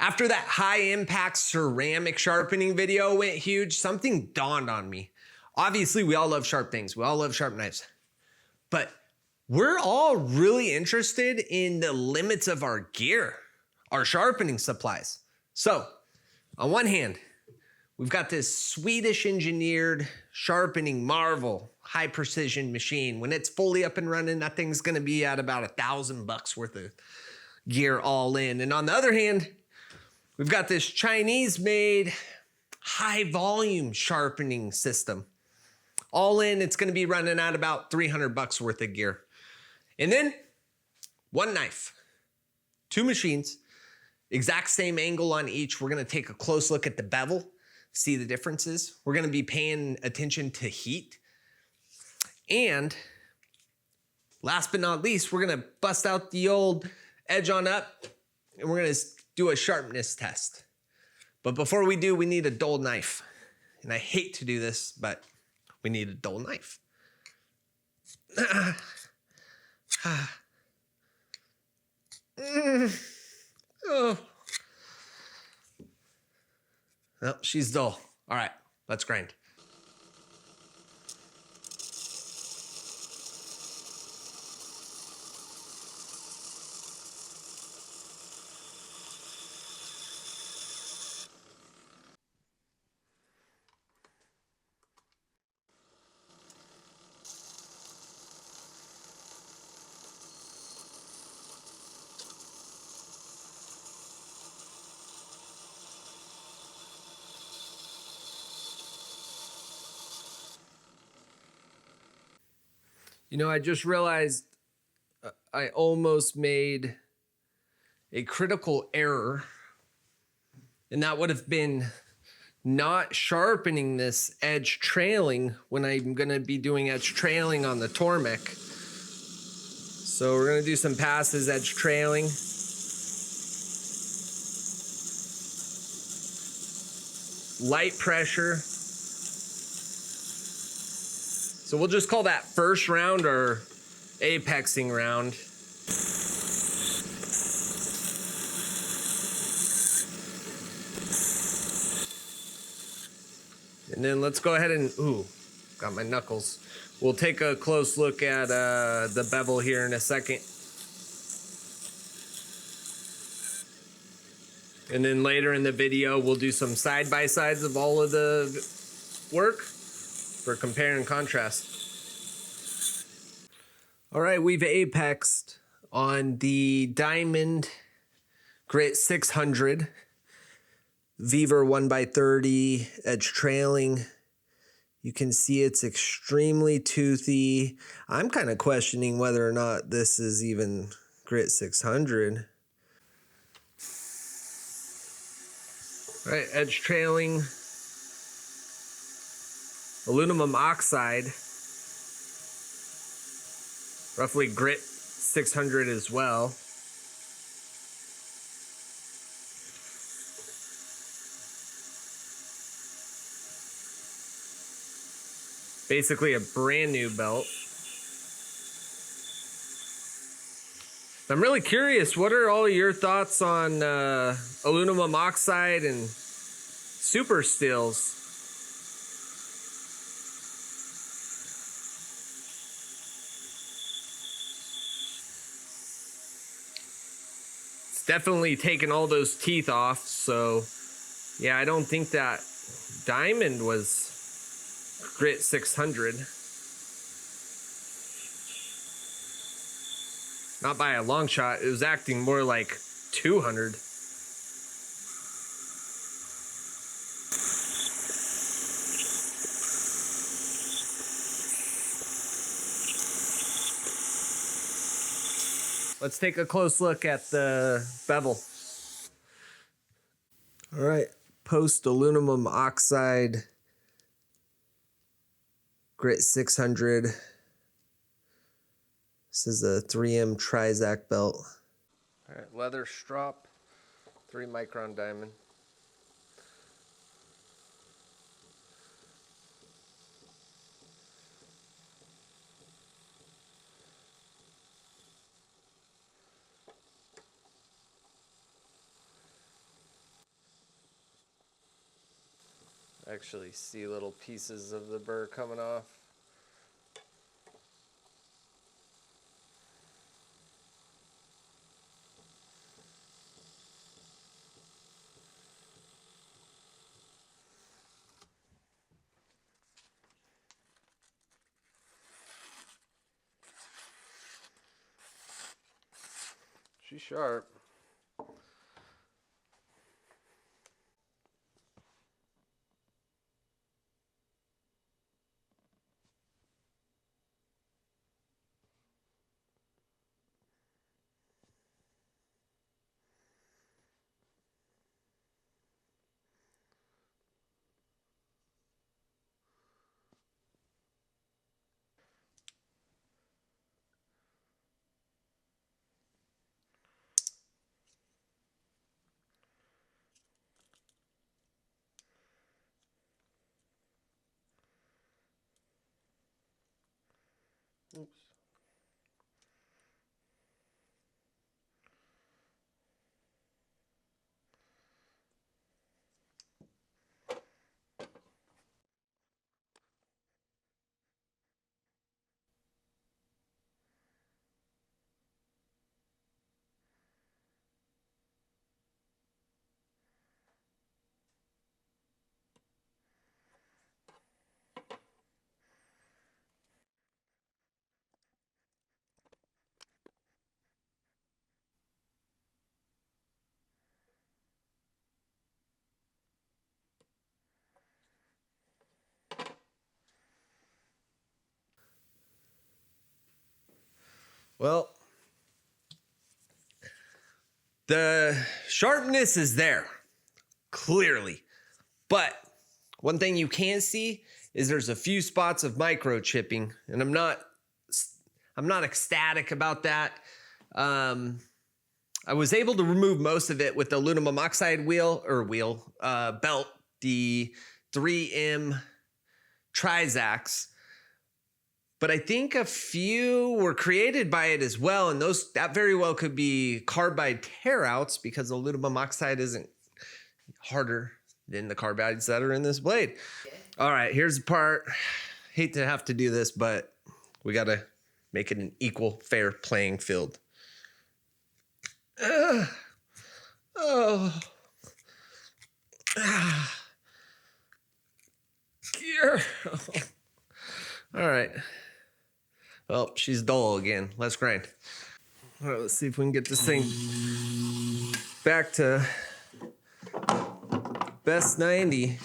After that high impact ceramic sharpening video went huge, something dawned on me. Obviously, we all love sharp things. We all love sharp knives. But we're all really interested in the limits of our gear, our sharpening supplies. So, on one hand, we've got this Swedish-engineered sharpening marvel, high precision machine. When it's fully up and running, that thing's gonna be at about $1,000 worth of gear all in. And on the other hand, we've got this Chinese-made high volume sharpening system. All in, it's gonna be running at about $300 worth of gear. And then one knife, two machines, exact same angle on each. We're gonna take a close look at the bevel, see the differences. We're gonna be paying attention to heat. And last but not least, we're gonna bust out the old edge on up and we're gonna do a sharpness test. But before we do, we need a dull knife. And I hate to do this, but we need a dull knife. Oh. Well, she's dull. All right, let's grind. You know, I just realized I almost made a critical error, and that would have been not sharpening this edge trailing when I'm gonna be doing edge trailing on the Tormek. So we're gonna do some passes edge trailing. Light pressure. So we'll just call that first round our apexing round. And then let's go ahead and, ooh, got my knuckles. We'll take a close look at the bevel here in a second. And then later in the video, we'll do some side-by-sides of all of the work for compare and contrast. All right, we've apexed on the Diamond Grit 600 Viver 1x30 edge trailing. You can see it's extremely toothy. I'm kind of questioning whether or not this is even Grit 600. All right, edge trailing. Aluminum oxide, roughly Grit 600 as well. Basically a brand new belt. I'm really curious, what are all your thoughts on aluminum oxide and super steels? Definitely taken all those teeth off, so yeah, I don't think that Diamond was Grit 600. Not by a long shot, it was acting more like 200. Let's take a close look at the bevel. All right, post aluminum oxide Grit 600. This is a 3M Trizac belt. All right, leather strop, 3 micron diamond. Actually see little pieces of the burr coming off. She's sharp. Oops. Well, the sharpness is there, clearly. But one thing you can see is there's a few spots of microchipping, and I'm not ecstatic about that. I was able to remove most of it with the aluminum oxide belt, the 3M Trizax. But I think a few were created by it as well, and that very well could be carbide tear-outs because aluminum oxide isn't harder than the carbides that are in this blade. Okay. All right, here's the part. Hate to have to do this, but we got to make it an equal, fair playing field. All right. Well, she's dull again. Let's grind. All right, let's see if we can get this thing back to BESS 90.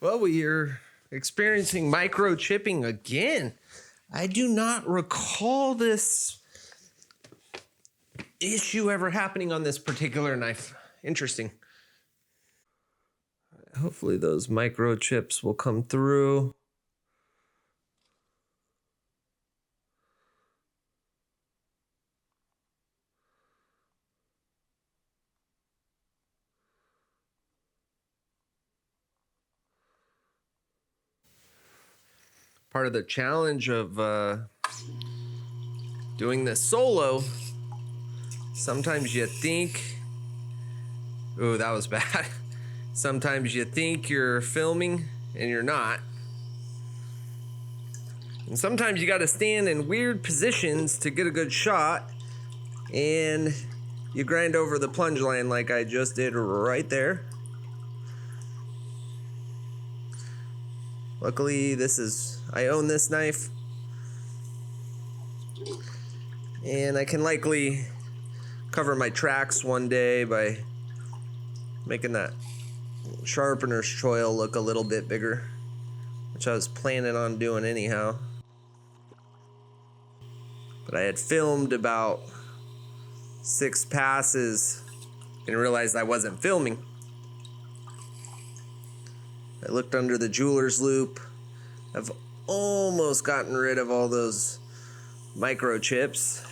Well, we are experiencing microchipping again. I do not recall this issue ever happening on this particular knife. Interesting. Hopefully those microchips will come through. Part of the challenge of doing this solo, sometimes you think, oh, that was bad. Sometimes you think you're filming and you're not. And sometimes you got to stand in weird positions to get a good shot, and you grind over the plunge line like I just did right there. Luckily, I own this knife, and I can likely cover my tracks one day by making that sharpener's choil look a little bit bigger, which I was planning on doing anyhow. But I had filmed about 6 passes and realized I wasn't filming. I looked under the jeweler's loop. I've almost gotten rid of all those microchips.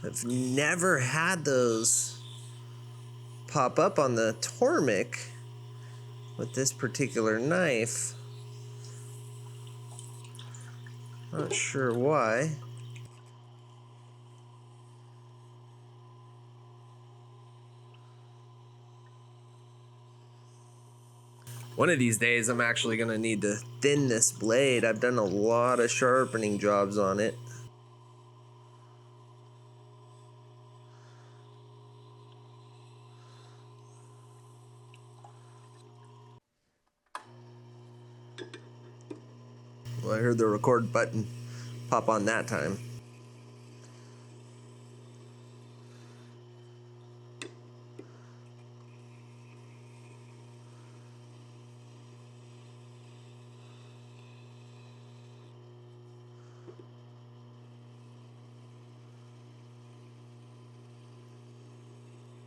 I've never had those pop up on the Tormek with this particular knife. Not sure why. One of these days I'm actually going to need to thin this blade. I've done a lot of sharpening jobs on it. Well, I heard the record button pop on that time.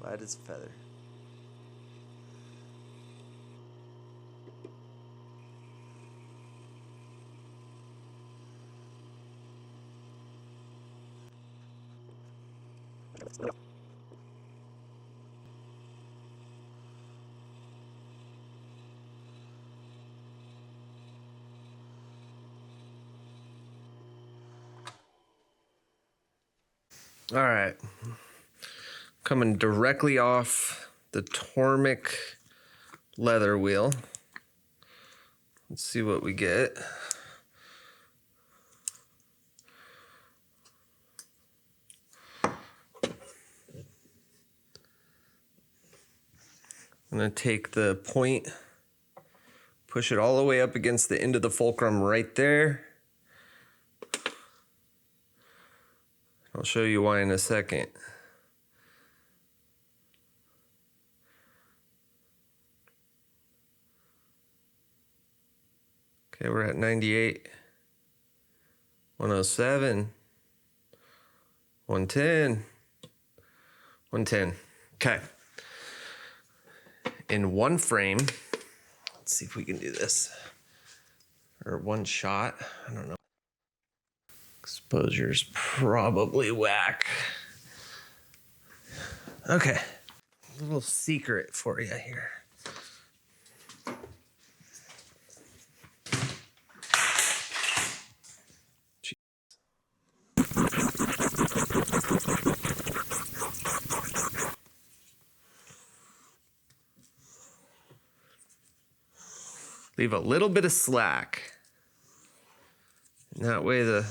Light as a feather. All right, coming directly off the Tormek leather wheel. Let's see what we get. I'm gonna take the point, push it all the way up against the end of the fulcrum right there. I'll show you why in a second. Okay, we're at 98, 107, 110, 110. Okay. In one frame, let's see if we can do this. Or one shot, I don't know. Exposure's probably whack. Okay, a little secret for you here. Leave a little bit of slack. And that way the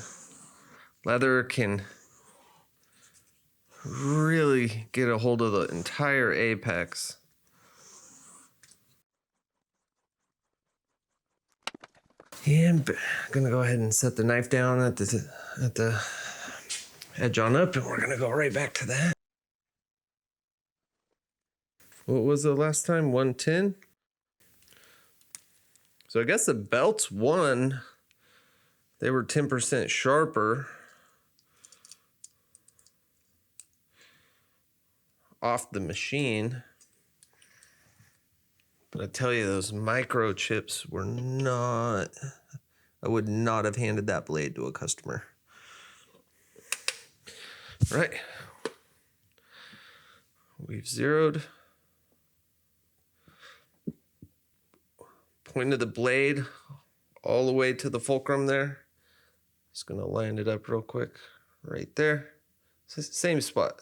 leather can really get a hold of the entire apex. And I'm gonna go ahead and set the knife down at the edge on up, and we're gonna go right back to that. What was the last time? 110? So I guess the belts won. They were 10% sharper off the machine. But I tell you, those microchips were not, I would not have handed that blade to a customer. Right. We've zeroed. Point of the blade all the way to the fulcrum there. Just gonna line it up real quick right there. Same spot.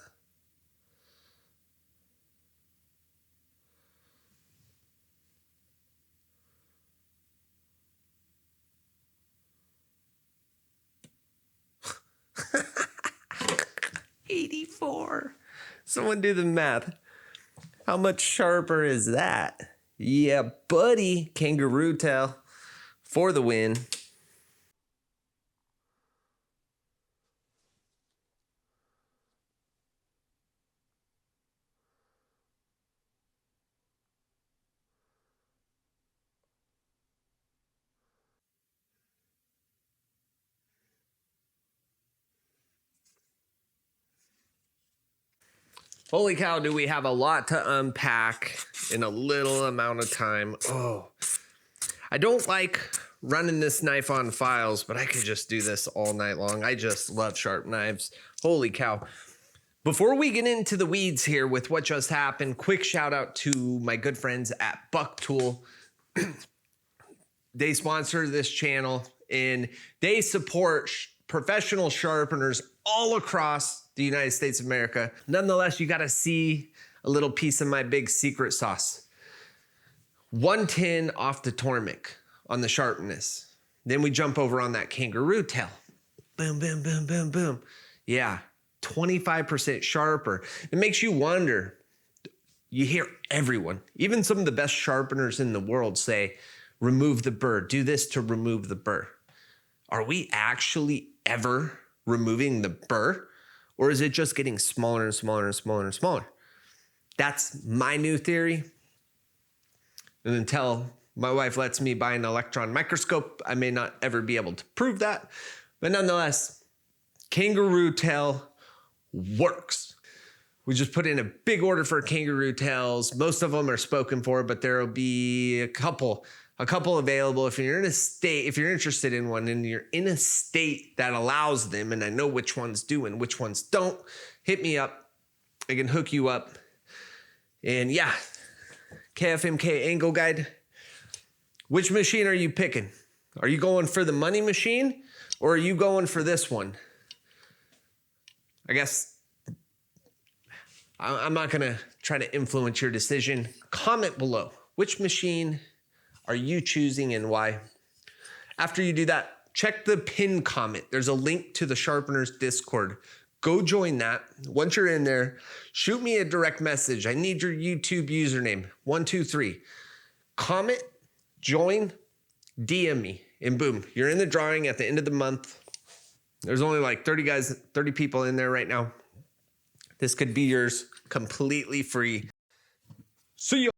$84. Someone do the math. How much sharper is that? Yeah, buddy. Kangaroo Tail for the win. Holy cow, do we have a lot to unpack in a little amount of time. Oh, I don't like running this knife on files, but I could just do this all night long. I just love sharp knives. Holy cow. Before we get into the weeds here with what just happened, quick shout out to my good friends at Buck Tool. They sponsor this channel and they support professional sharpeners all across the United States of America. Nonetheless, you got to see a little piece of my big secret sauce. 110 off the Tormek on the sharpness. Then we jump over on that Kangaroo Tail. Boom, boom, boom, boom, boom. Yeah, 25% sharper. It makes you wonder. You hear everyone, even some of the best sharpeners in the world say, remove the burr, do this to remove the burr. Are we actually ever removing the burr? Or is it just getting smaller and smaller and smaller and smaller? That's my new theory. And until my wife lets me buy an electron microscope, I may not ever be able to prove that. But nonetheless, Kangaroo Tail works. We just put in a big order for Kangaroo Tails. Most of them are spoken for, but there will be a couple available. If you're in a state, if you're interested in one and you're in a state that allows them, and I know which ones do and which ones don't, hit me up. I can hook you up. And yeah, KFMK angle guide. Which machine are you picking? Are you going for the money machine or are you going for this one? I guess I'm not going to try to influence your decision. Comment below. Which machine are you choosing and why? After you do that, check the pinned comment. There's a link to the Sharpeners Discord. Go join that. Once you're in there, shoot me a direct message. I need your YouTube username, 123. Comment, join, DM me, and boom, you're in the drawing at the end of the month. There's only like 30 people in there right now. This could be yours completely free. See you.